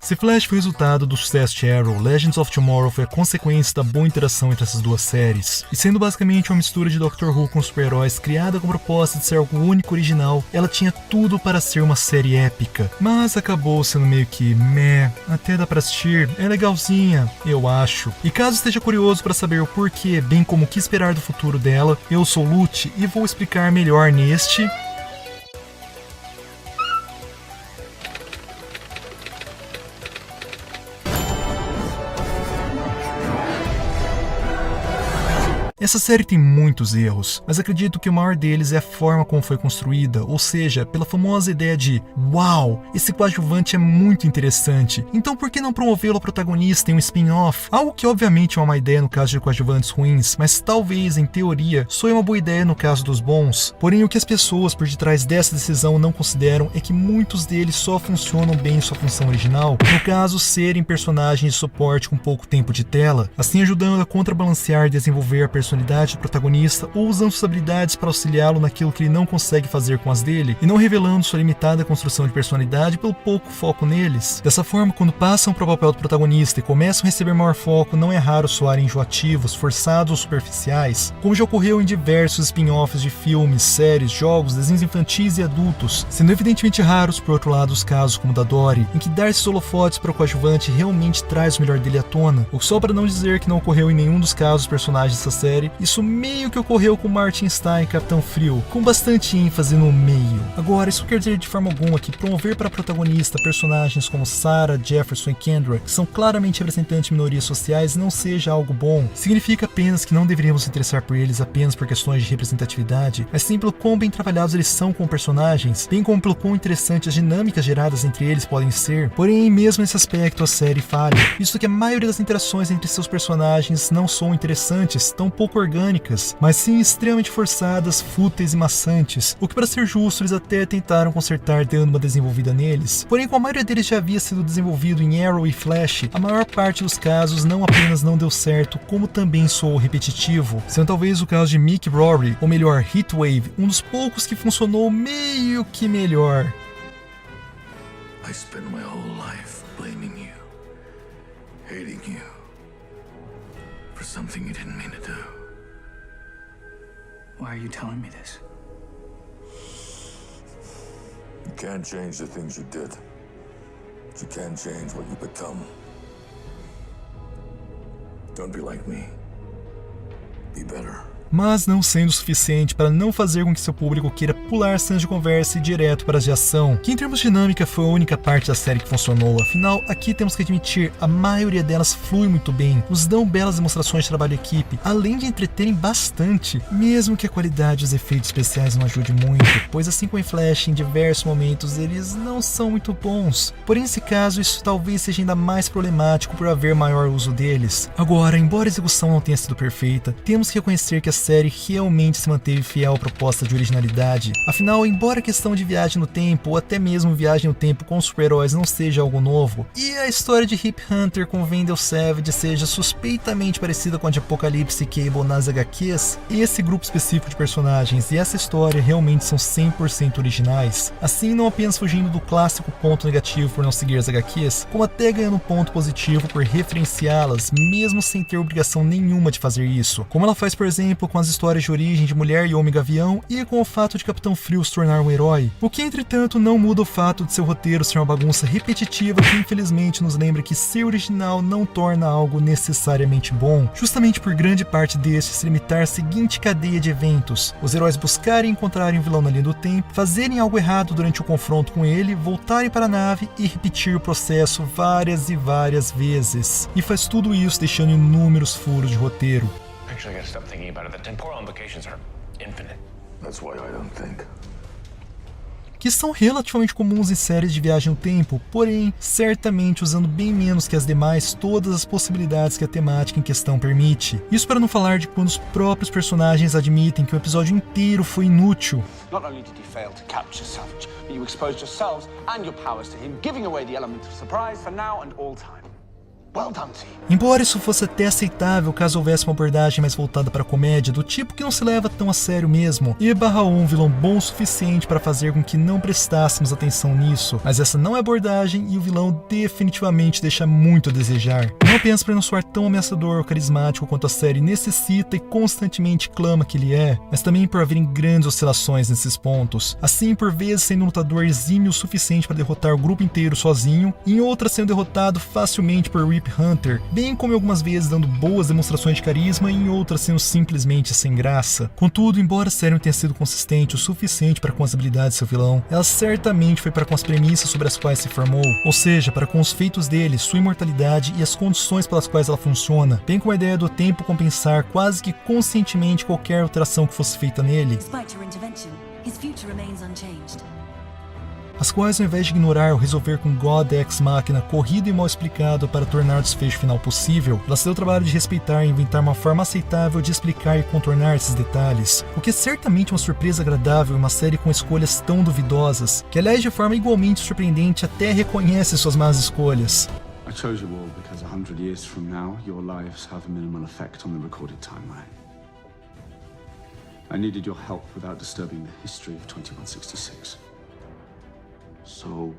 Se Flash foi resultado do sucesso de Arrow, Legends of Tomorrow foi a consequência da boa interação entre essas duas séries. E sendo basicamente uma mistura de Doctor Who com super-heróis criada com a proposta de ser algo único e original, ela tinha tudo para ser uma série épica. Mas acabou sendo meio que meh, até dá pra assistir, é legalzinha, eu acho. E caso esteja curioso para saber o porquê, bem como o que esperar do futuro dela, eu sou Lute e vou explicar melhor neste... Essa série tem muitos erros, mas acredito que o maior deles é a forma como foi construída, ou seja, pela famosa ideia de uau, esse coadjuvante é muito interessante, então por que não promovê-lo ao protagonista em um spin-off? Algo que obviamente é uma má ideia no caso de coadjuvantes ruins, mas talvez, em teoria, soe uma boa ideia no caso dos bons. Porém, o que as pessoas por detrás dessa decisão não consideram é que muitos deles só funcionam bem em sua função original, no caso, serem personagens de suporte com pouco tempo de tela, assim ajudando a contrabalancear e desenvolver a personalidade do protagonista ou usando suas habilidades para auxiliá-lo naquilo que ele não consegue fazer com as dele e não revelando sua limitada construção de personalidade pelo pouco foco neles. Dessa forma, quando passam para o papel do protagonista e começam a receber maior foco, não é raro soarem enjoativos, forçados ou superficiais, como já ocorreu em diversos spin-offs de filmes, séries, jogos, desenhos infantis e adultos, sendo evidentemente raros, por outro lado, os casos como o da Dory, em que dar esses holofotes para o coadjuvante realmente traz o melhor dele à tona, ou só para não dizer que não ocorreu em nenhum dos casos dos personagens dessa série. Isso meio que ocorreu com Martin Stein e Capitão Frio, com bastante ênfase no meio. Agora, isso quer dizer de forma alguma que promover para protagonista personagens como Sarah, Jefferson e Kendra, que são claramente representantes de minorias sociais, não seja algo bom. Significa apenas que não deveríamos nos interessar por eles apenas por questões de representatividade, mas sim pelo quão bem trabalhados eles são como personagens, bem como pelo quão interessantes as dinâmicas geradas entre eles podem ser. Porém, mesmo nesse aspecto, a série falha, visto que a maioria das interações entre seus personagens não são interessantes, tão pouco orgânicas, mas sim extremamente forçadas, fúteis e maçantes, o que, para ser justo, eles até tentaram consertar dando uma desenvolvida neles. Porém, como a maioria deles já havia sido desenvolvido em Arrow e Flash, a maior parte dos casos não apenas não deu certo, como também soou repetitivo, sendo talvez o caso de Mickey Rory, ou melhor, Heatwave, um dos poucos que funcionou meio que melhor. I spent my whole life blaming you, hating you, for something you didn't mean to do. Why are you telling me this? You can't change the things you did, but you can change what you become. Don't be like me. Be better. Mas não sendo suficiente para não fazer com que seu público queira pular cenas de conversa e ir direto para as de ação, que em termos de dinâmica foi a única parte da série que funcionou. Afinal, aqui temos que admitir, a maioria delas flui muito bem, nos dão belas demonstrações de trabalho de equipe, além de entreterem bastante, mesmo que a qualidade dos efeitos especiais não ajude muito, pois assim como em Flash, em diversos momentos eles não são muito bons. Porém, nesse caso, isso talvez seja ainda mais problemático por haver maior uso deles. Agora, embora a execução não tenha sido perfeita, temos que reconhecer que a série realmente se manteve fiel à proposta de originalidade. Afinal, embora a questão de viagem no tempo, ou até mesmo viagem no tempo com super-heróis não seja algo novo, e a história de Hip Hunter com Wendell Savage seja suspeitamente parecida com a de Apocalipse e Cable nas HQs, esse grupo específico de personagens e essa história realmente são 100% originais. Assim, não apenas fugindo do clássico ponto negativo por não seguir as HQs, como até ganhando um ponto positivo por referenciá-las, mesmo sem ter obrigação nenhuma de fazer isso, como ela faz, por exemplo, com as histórias de origem de Mulher e Homem Gavião e com o fato de Capitão Frio se tornar um herói. O que, entretanto, não muda o fato de seu roteiro ser uma bagunça repetitiva que, infelizmente, nos lembra que ser original não torna algo necessariamente bom, justamente por grande parte destes se limitar à seguinte cadeia de eventos: os heróis buscarem e encontrarem um vilão na linha do tempo, fazerem algo errado durante o confronto com ele, voltarem para a nave e repetir o processo várias e várias vezes. E faz tudo isso deixando inúmeros furos de roteiro. Actually, I gotta stop thinking about it. The temporal implications are infinite. That's why I don't think. Que são relativamente comuns em séries de viagem no tempo, porém, certamente usando bem menos que as demais todas as possibilidades que a temática em questão permite. Isso para não falar de quando os próprios personagens admitem que o episódio inteiro foi inútil. Not only did you fail to capture Savage, but you exposed yourselves and your powers to him, giving away the element of surprise for now and all time. Well done to you. Embora isso fosse até aceitável caso houvesse uma abordagem mais voltada para a comédia, do tipo que não se leva tão a sério mesmo, e barrou um vilão bom o suficiente para fazer com que não prestássemos atenção nisso, mas essa não é a abordagem e o vilão definitivamente deixa muito a desejar. Não apenas para não soar tão ameaçador ou carismático quanto a série necessita e constantemente clama que ele é, mas também por haverem grandes oscilações nesses pontos, assim por vezes sendo um lutador exímio o suficiente para derrotar o grupo inteiro sozinho, e em outras sendo derrotado facilmente por Rip Hunter, bem como algumas vezes dando boas demonstrações de carisma e em outras sendo simplesmente sem graça. Contudo, embora a série não tenha sido consistente o suficiente para com as habilidades do seu vilão, ela certamente foi para com as premissas sobre as quais se formou, ou seja, para com os feitos dele, sua imortalidade e as condições pelas quais ela funciona, bem como a ideia do tempo compensar quase que conscientemente qualquer alteração que fosse feita nele. Despite your intervention, his future remains unchanged. As quais, ao invés de ignorar ou resolver com God Ex Machina corrido e mal explicado para tornar o desfecho final possível, ela se deu o trabalho de respeitar e inventar uma forma aceitável de explicar e contornar esses detalhes, o que é certamente uma surpresa agradável em uma série com escolhas tão duvidosas, que aliás de forma igualmente surpreendente até reconhece suas más escolhas. I chose you all because 100 years from now, your lives have a minimal effect on the recorded timeline. I needed your help without disturbing the history of 2166. So,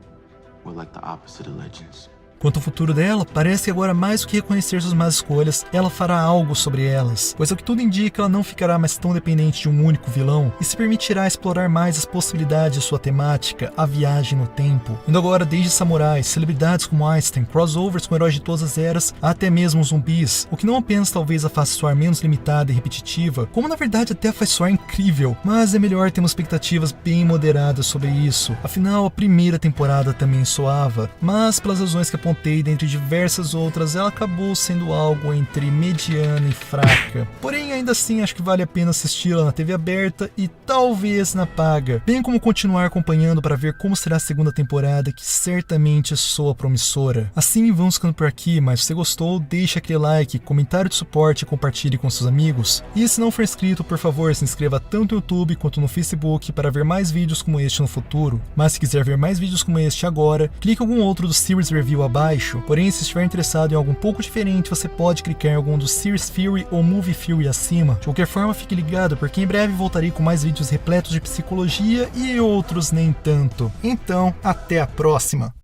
we're like the opposite of legends. Quanto ao futuro dela, parece que agora mais do que reconhecer suas más escolhas, ela fará algo sobre elas, pois ao que tudo indica, ela não ficará mais tão dependente de um único vilão e se permitirá explorar mais as possibilidades de sua temática, a viagem no tempo, indo agora desde samurais, celebridades como Einstein, crossovers com heróis de todas as eras, até mesmo zumbis, o que não apenas talvez a faça soar menos limitada e repetitiva, como na verdade até a faz soar incrível, mas é melhor termos expectativas bem moderadas sobre isso, afinal a primeira temporada também soava, mas pelas razões que apontei dentre diversas outras, ela acabou sendo algo entre mediana e fraca. Porém, ainda assim, acho que vale a pena assisti-la na TV aberta e talvez na paga, bem como continuar acompanhando para ver como será a segunda temporada, que certamente soa promissora. Assim, vamos ficando por aqui, mas se você gostou, deixa aquele like, comentário de suporte e compartilhe com seus amigos. E se não for inscrito, por favor, se inscreva tanto no YouTube quanto no Facebook para ver mais vídeos como este no futuro. Mas se quiser ver mais vídeos como este agora, clique em algum outro do Series Review abaixo. Porém, se estiver interessado em algo um pouco diferente, você pode clicar em algum dos Series Fury ou Movie Fury acima. De qualquer forma, fique ligado, porque em breve voltarei com mais vídeos repletos de psicologia e outros nem tanto. Então, até a próxima!